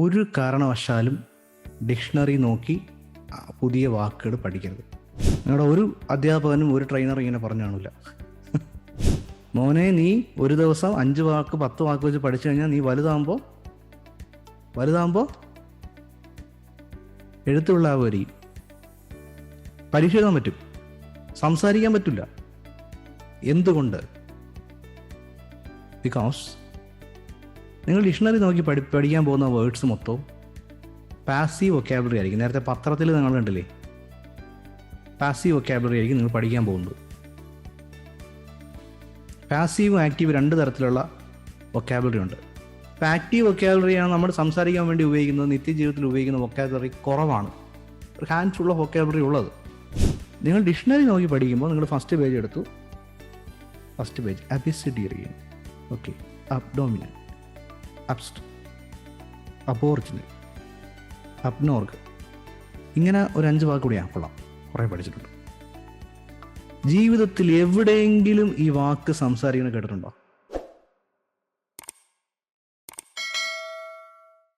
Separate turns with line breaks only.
ഒരു കാരണവശാലും ഡിക്ഷണറി നോക്കി പുതിയ വാക്കുകൾ പഠിക്കരുത്. നിങ്ങളുടെ ഒരു അധ്യാപകനും ഒരു ട്രെയിനറും ഇങ്ങനെ പറഞ്ഞു കാണില്ല, മോനെ നീ ഒരു ദിവസം 5 വാക്ക് 10 വാക്ക് വെച്ച് പഠിച്ചു കഴിഞ്ഞാൽ നീ വലുതാകുമ്പോൾ എഴുത്തുള്ളാവുകയും പരീക്ഷ എഴുതാൻ പറ്റും, സംസാരിക്കാൻ പറ്റില്ല. എന്തുകൊണ്ട്? ബിക്കോസ് നിങ്ങൾ ഡിക്ഷണറി നോക്കി പഠിക്കാൻ പോകുന്ന വേർഡ്സ് മൊത്തവും പാസീവ് വൊക്കാബുലറി ആയിരിക്കും. നേരത്തെ പത്രത്തിൽ നിങ്ങൾ കണ്ടില്ലേ, പാസീവ് വൊക്കാബുലറി ആയിരിക്കും നിങ്ങൾ പഠിക്കാൻ പോകുന്നത്. പാസീവും ആക്റ്റീവ് 2 തരത്തിലുള്ള വൊക്കാബുലറി ഉണ്ട്. ഇപ്പം ആക്റ്റീവ് വൊക്കാബുലറിയാണ് നമ്മൾ സംസാരിക്കാൻ വേണ്ടി ഉപയോഗിക്കുന്നത്. നിത്യജീവിതത്തിൽ ഉപയോഗിക്കുന്ന വൊക്കാബുലറി കുറവാണ്, ഒരു ഹാൻഡ് ഫുൾ ഓഫ് വൊക്കാബുലറി ഉള്ളത്. നിങ്ങൾ ഡിക്ഷണറി നോക്കി പഠിക്കുമ്പോൾ നിങ്ങൾ ഫസ്റ്റ് പേജ് എടുത്തു. First page abecedarian, okay, abdominal, അബ്സ്റ്റ്, അബോർജിനൽ, അബ്നോർഗ്, ഇങ്ങനെ ഒരു 5 വാക്ക് കൂടി കൊള്ളാം, കുറേ പഠിച്ചിട്ടുണ്ട്. ജീവിതത്തിൽ എവിടെയെങ്കിലും ഈ വാക്ക് സംസാരിക്കുന്നത് കേട്ടിട്ടുണ്ടോ?